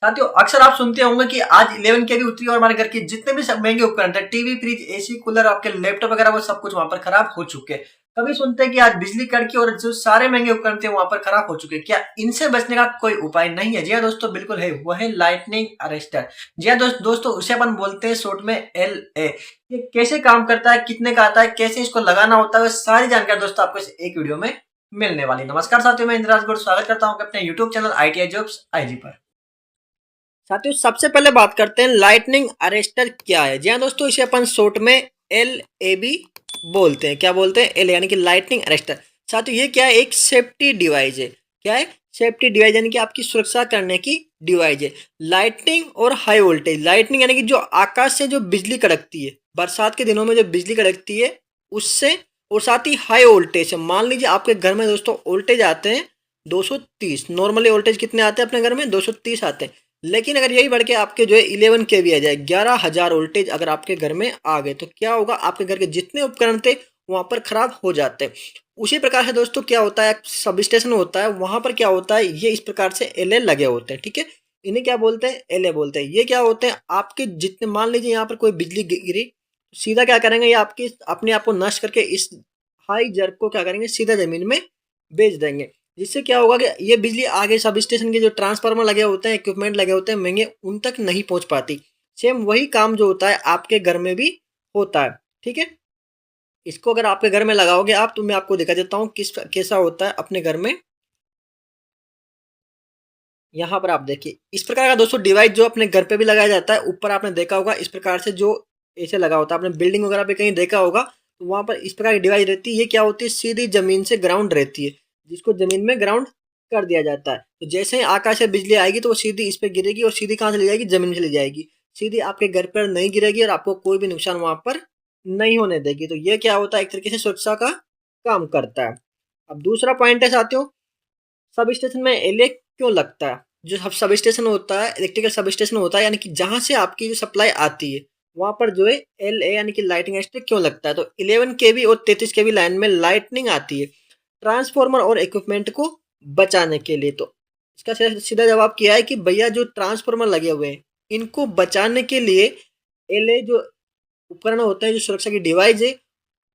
साथियों अक्सर आप सुनते होंगे कि आज 11 के भी उतरी और हमारे घर के जितने भी सब महंगे उपकरण थे, टीवी, फ्रिज, एसी, कूलर, आपके लैपटॉप वगैरह, वो सब कुछ वहां पर खराब हो चुके हैं। कभी सुनते हैं कि आज बिजली कड़की और जो सारे महंगे उपकरण थे वहां पर खराब हो चुके हैं। क्या इनसे बचने का कोई उपाय नहीं है? जी हाँ दोस्तों, बिल्कुल है। वो है लाइटनिंग अरेस्टर। जी हाँ दोस्तों, उसे अपन बोलते हैं शॉर्ट में LA। ये कैसे काम करता है, कितने का आता है, कैसे इसको लगाना होता है, वो सारी जानकारी दोस्तों आपको इस एक वीडियो में मिलने वाली। नमस्कार साथियों, मैं इंद्राज गौड़ स्वागत करता हूँ अपने YouTube channel ITI jobs IG पर। साथियों सबसे पहले बात करते हैं लाइटनिंग अरेस्टर क्या है। जी हाँ दोस्तों, इसे अपन शॉर्ट में LAB बोलते हैं। क्या बोलते हैं? एल यानी कि लाइटनिंग अरेस्टर। साथियों ये क्या है? एक सेफ्टी डिवाइस है। क्या है? सेफ्टी डिवाइस यानी कि आपकी सुरक्षा करने की डिवाइस है। लाइटनिंग और हाई वोल्टेज। लाइटनिंग यानी कि जो आकाश से जो बिजली कड़कती है, बरसात के दिनों में जो बिजली कड़कती है उससे। और साथ ही हाई वोल्टेज है। मान लीजिए आपके घर में दोस्तों वोल्टेज आते हैं 230। नॉर्मली वोल्टेज कितने आते हैं अपने घर में? 230 आते हैं। लेकिन अगर यही बढ़ के आपके जो है 11 केवी आ जाए, 11,000 वोल्टेज अगर आपके घर में आ गए, तो क्या होगा? आपके घर के जितने उपकरण थे वहां पर खराब हो जाते हैं। उसी प्रकार से दोस्तों क्या होता है, सब स्टेशन होता है, वहां पर क्या होता है, ये इस प्रकार से एलए लगे होते हैं। ठीक है, इन्हें क्या बोलते हैं? एलए बोलते हैं। ये क्या होते हैं? आपके जितने, मान लीजिए यहाँ पर कोई बिजली गिरी, तो सीधा क्या करेंगे, ये आपके अपने आप को नष्ट करके इस हाई जर्क को क्या करेंगे, सीधा जमीन में बेच देंगे। जिससे क्या होगा कि ये बिजली आगे सब स्टेशन के जो ट्रांसफार्मर लगे होते हैं, इक्विपमेंट लगे होते हैं महंगे, उन तक नहीं पहुंच पाती। सेम वही काम जो होता है आपके घर में भी होता है। ठीक है, इसको अगर आपके घर में लगाओगे आप, तो मैं आपको दिखा देता हूँ किस कैसा होता है अपने घर में। यहाँ पर आप देखिए, इस प्रकार का दोस्तों डिवाइस जो अपने घर पे भी लगाया जाता है। ऊपर आपने देखा होगा इस प्रकार से जो ऐसे लगा होता है, आपने बिल्डिंग वगैरह पे कहीं देखा होगा, तो वहां पर इस प्रकार की डिवाइस रहती है। ये क्या होती है? सीधी जमीन से ग्राउंड रहती है, जिसको जमीन में ग्राउंड कर दिया जाता है। तो जैसे ही आकाश से बिजली आएगी तो वो सीधी इस पे गिरेगी, और सीधी कहाँ चली जाएगी? जमीन में चली जाएगी। सीधी आपके घर पर नहीं गिरेगी, और आपको कोई भी नुकसान वहां पर नहीं होने देगी। तो ये क्या होता है? एक तरीके से सुरक्षा का काम करता है। अब दूसरा पॉइंट है साथियों, सब स्टेशन में एलए क्यों लगता है? जो सब स्टेशन होता है, इलेक्ट्रिकल सब स्टेशन होता है, यानी कि जहां से आपकी जो सप्लाई आती है वहां पर जो है एलए यानी कि लाइटिंग एक्सट्रा क्यों लगता है? तो 11 केवी और 33 केवी लाइन में लाइटनिंग आती है ट्रांसफॉर्मर और इक्विपमेंट को बचाने के लिए। तो इसका सीधा जवाब किया है कि भैया जो ट्रांसफॉर्मर लगे हुए हैं इनको बचाने के लिए एलए जो उपकरण होते हैं, जो सुरक्षा की डिवाइस है,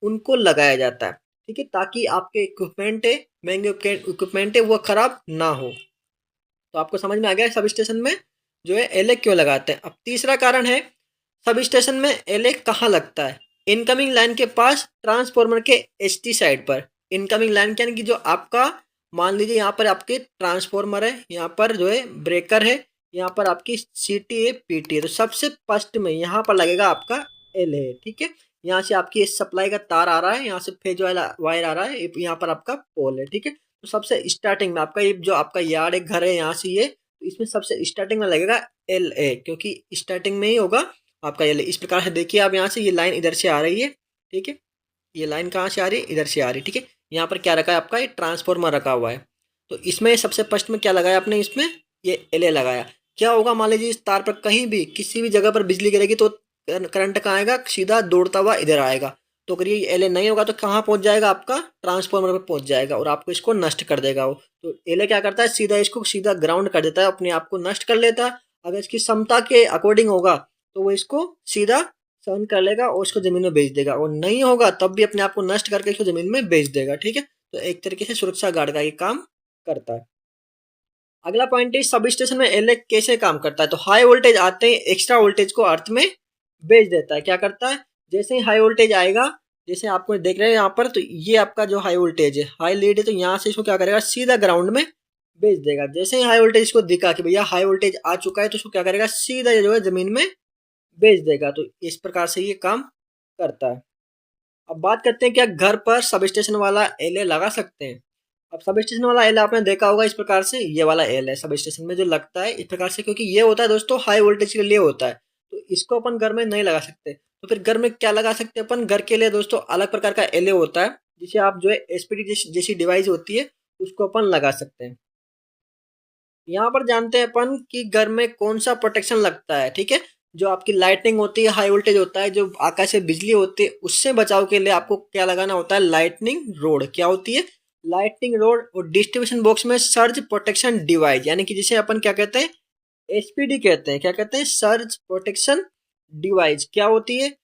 उनको लगाया जाता है। ठीक है, ताकि आपके इक्विपमेंट है, महंगे इक्विपमेंट है, वो खराब ना हो। तो आपको समझ में आ गया सब स्टेशन में जो है एलए क्यों लगाते हैं। अब तीसरा कारण है, सब स्टेशन में एलए कहाँ लगता है? इनकमिंग लाइन के पास, ट्रांसफॉर्मर के एचटी साइड पर। इनकमिंग लाइन यानी कि जो आपका, मान लीजिए यहाँ पर आपके ट्रांसफॉर्मर है, यहाँ पर जो है ब्रेकर है, यहाँ पर आपकी सीटी है, पीटी है, तो सबसे फर्स्ट में यहाँ पर लगेगा आपका एल है। ठीक है, यहाँ से आपकी सप्लाई का तार आ रहा है, यहाँ से फेज वायर आ रहा है, यहाँ पर आपका पोल है। ठीक है, तो सबसे स्टार्टिंग में आपका ये जो आपका यार्ड है, घर है, यहाँ से ये, तो इसमें सबसे स्टार्टिंग में लगेगा LA, क्योंकि स्टार्टिंग में ही होगा आपका LA। इस प्रकार से देखिए आप, यहाँ से ये लाइन इधर से आ रही है। ठीक है, ये लाइन कहाँ से आ रही है? इधर से आ रही है। ठीक है, यहाँ पर क्या रखा है आपका? ये ट्रांसफॉर्मर रखा हुआ है। तो इसमें सबसे फर्स्ट में क्या लगाया आपने? इसमें ये LA लगाया। क्या होगा, मान लीजिए इस तार पर कहीं भी किसी भी जगह पर बिजली गिरेगी तो करंट कहाँ आएगा? सीधा दौड़ता हुआ इधर आएगा। तो अगर ये LA नहीं होगा तो कहाँ पहुंच जाएगा? आपका ट्रांसफॉर्मर पे पहुंच जाएगा, और आपको इसको नष्ट कर देगा वो। तो LA क्या करता है? सीधा इसको सीधा ग्राउंड कर देता है, अपने आप को नष्ट कर लेता है। अगर इसकी क्षमता के अकॉर्डिंग होगा तो वो इसको सीधा सहन कर लेगा और इसको जमीन में बेच देगा, और नहीं होगा तब भी अपने आप को नष्ट करके इसको जमीन में बेच देगा। ठीक है, तो एक तरीके से सुरक्षा गार्ड का ये काम करता है। अगला पॉइंट है, सब स्टेशन में एलए कैसे काम करता है? तो हाई वोल्टेज आते ही एक्स्ट्रा वोल्टेज को अर्थ में बेच देता है। क्या करता है? जैसे ही हाई वोल्टेज आएगा, जैसे आपको देख रहे हैं यहाँ पर, तो ये आपका जो हाई वोल्टेज है, हाई लीड है, तो यहाँ से इसको क्या करेगा? सीधा ग्राउंड में बेच देगा। जैसे ही हाई वोल्टेज इसको दिखा कि भैया हाई वोल्टेज आ चुका है, तो इसको क्या करेगा? सीधा जो है जमीन में बेच देगा। तो इस प्रकार से ये काम करता है। अब बात करते हैं, क्या घर पर सब स्टेशन वाला एलए लगा सकते हैं? अब सब स्टेशन वाला एल आपने देखा होगा इस प्रकार से, ये वाला एल है सब स्टेशन में जो लगता है इस प्रकार से, क्योंकि ये होता है दोस्तों हाई वोल्टेज के लिए होता है। तो इसको अपन घर में नहीं लगा सकते। तो फिर घर में क्या लगा सकते हैं अपन? घर के लिए दोस्तों अलग प्रकार का एलए होता है, जिसे आप जो है एसपीडी जैसी डिवाइस होती है उसको अपन लगा सकते हैं। यहाँ पर जानते हैं अपन कि घर में कौन सा प्रोटेक्शन लगता है। ठीक है, जो आपकी लाइटनिंग होती है, हाई वोल्टेज होता है, जो आकाश से बिजली होती है, उससे बचाव के लिए आपको क्या लगाना होता है? Lightning road. क्या होती है? Lightning road. और डिस्ट्रीब्यूशन बॉक्स में सर्ज प्रोटेक्शन डिवाइस, यानी कि जिसे अपन क्या कहते हैं? एसपीडी कहते हैं। क्या कहते हैं? Surge protection device. क्या होती है?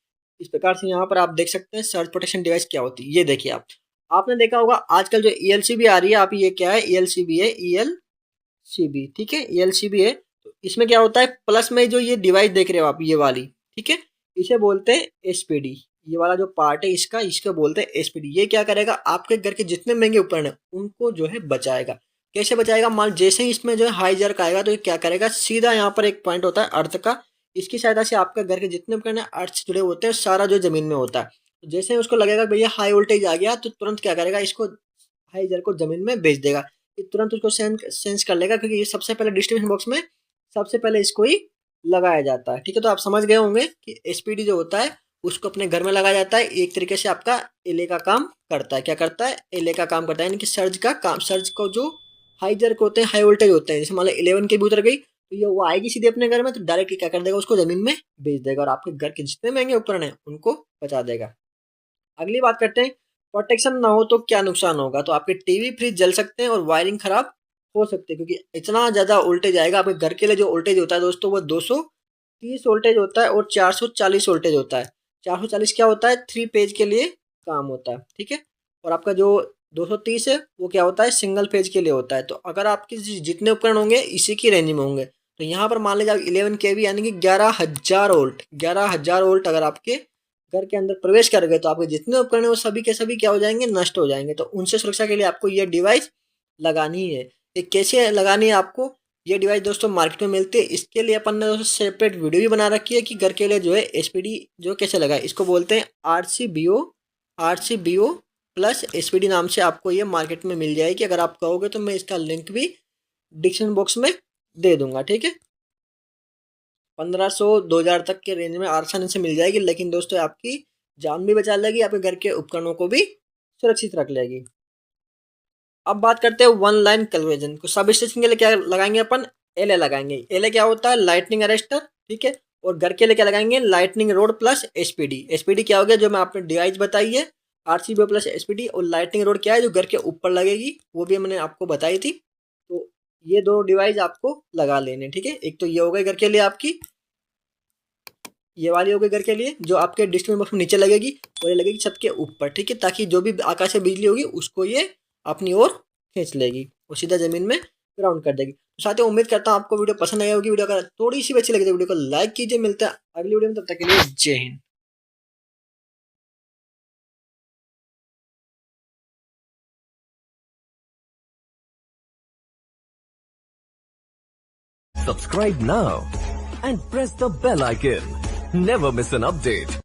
इस प्रकार से यहाँ पर आप देख सकते हैं सर्ज प्रोटेक्शन डिवाइस क्या होती है। ये देखिए आप, आपने देखा होगा आजकल जो ईएलसीबी आ रही है, आप ये क्या है? ईएलसीबी है, ईएलसीबी, ठीक है, ईएलसीबी है। तो इसमें क्या होता है, प्लस में जो ये डिवाइस देख रहे हो आप, ये वाली, ठीक है, इसे बोलते हैं एसपीडी। ये वाला जो पार्ट है इसका, इसको बोलते हैं एसपीडी। ये क्या करेगा, आपके घर के जितने महंगे उपकरण है उनको जो है बचाएगा। कैसे बचाएगा? मान जैसे ही इसमें जो है हाई जर्क आएगा तो ये क्या करेगा, सीधा यहाँ पर एक पॉइंट होता है अर्थ का, इसकी सहायता से आपके घर के जितने उपकरण है अर्थ से जुड़े होते हैं, सारा जो जमीन में होता है। तो जैसे ही उसको लगेगा कि भैया हाई वोल्टेज आ गया, तो तुरंत क्या करेगा, इसको हाई जर्क को जमीन में भेज देगा। ये तुरंत उसको सेंस कर लेगा, क्योंकि ये सबसे पहले डिस्ट्रीब्यूशन बॉक्स में सबसे पहले इसको ही लगाया जाता है। ठीक है, तो आप समझ गए होंगे कि एसपीडी जो होता है उसको अपने घर में लगाया जाता है। एक तरीके से आपका एलए का काम करता है। क्या करता है? एलए का काम करता है, यानी कि सर्ज का काम। सर्ज को जो हाई जर्क होते हैं, हाई वोल्टेज होते हैं, जैसे मान लो 11 के भी उतर गई तो ये वो आएगी सीधे अपने घर में, तो डायरेक्ट क्या कर देगा, उसको जमीन में भेज देगा और आपके घर के जितने महंगे उपकरण है उनको बचा देगा। अगली बात करते हैं, प्रोटेक्शन ना हो तो क्या नुकसान होगा। तो आपके टीवी फ्रिज जल सकते हैं और वायरिंग खराब हो सकती है, क्योंकि इतना ज़्यादा वोल्टेज आएगा। आपके घर के लिए जो वोल्टेज होता है दोस्तों, वो 230 वोल्टेज होता है और 440 वोल्टेज होता है। 440 क्या होता है? 3 पेज के लिए काम होता है, ठीक है। और आपका जो 230 है वो क्या होता है? सिंगल पेज के लिए होता है। तो अगर आपके जितने उपकरण होंगे इसी की रेंज में होंगे, तो यहाँ पर मान लीजिए आप 11 kV यानी कि 11,000 वोल्ट, 11,000 वोल्ट अगर आपके घर के अंदर प्रवेश कर गए तो आपके जितने उपकरण है वो सभी के सभी क्या हो जाएंगे? नष्ट हो जाएंगे। तो उनसे सुरक्षा के लिए आपको ये डिवाइस लगानी ही है। ये कैसे लगानी है आपको? ये डिवाइस दोस्तों मार्केट में मिलती है। इसके लिए अपन ने दोस्तों सेपरेट वीडियो भी बना रखी है कि घर के लिए जो है एसपीडी जो कैसे लगाए। इसको बोलते हैं आरसीबीओ प्लस एसपीडी नाम से आपको ये मार्केट में मिल जाएगी। अगर आप कहोगे तो मैं इसका लिंक भी डिस्क्रिप्शन बॉक्स में दे दूंगा, ठीक है। 1500-2000 तक के रेंज में आसानी से मिल जाएगी, लेकिन दोस्तों आपकी जान भी बचा लेगी, आपके घर के उपकरणों को भी सुरक्षित रख लेगी। अब बात करते हैं वन लाइन कन्वर्जन को। सब स्टेशन के लिए क्या लगाएंगे अपन? एलए लगाएंगे। एलए क्या होता है? लाइटनिंग अरेस्टर, ठीक है। और घर के लिए क्या लगाएंगे? Lightning road plus SPD. SPD क्या हो गया, जो मैं आपने डिवाइस बताई है, आरसीबी प्लस एसपीडी। और लाइटनिंग रोड क्या है, जो घर के ऊपर लगेगी, वो भी मैंने आपको बताई थी। तो ये दो डिवाइस आपको लगा लेने, ठीक है। एक तो ये हो गई घर के लिए आपकी, ये वाली हो गई घर के लिए जो आपके डिस्ट्रीब्यूशन बॉक्स में नीचे लगेगी, और ये लगेगी छत के ऊपर, ठीक है, ताकि जो भी आकाश से बिजली होगी उसको ये अपनी ओर खींच लेगी और सीधा जमीन में ग्राउंड कर देगी। तो साथियों, उम्मीद करता हूँ आपको वीडियो पसंद आई होगी। वीडियो अगर थोड़ी सी भी अच्छी लगी तो वीडियो को लाइक कीजिए। मिलता है अगली वीडियो में, तब तक के लिए जय Hind. Subscribe now and press the bell icon. Never miss an update.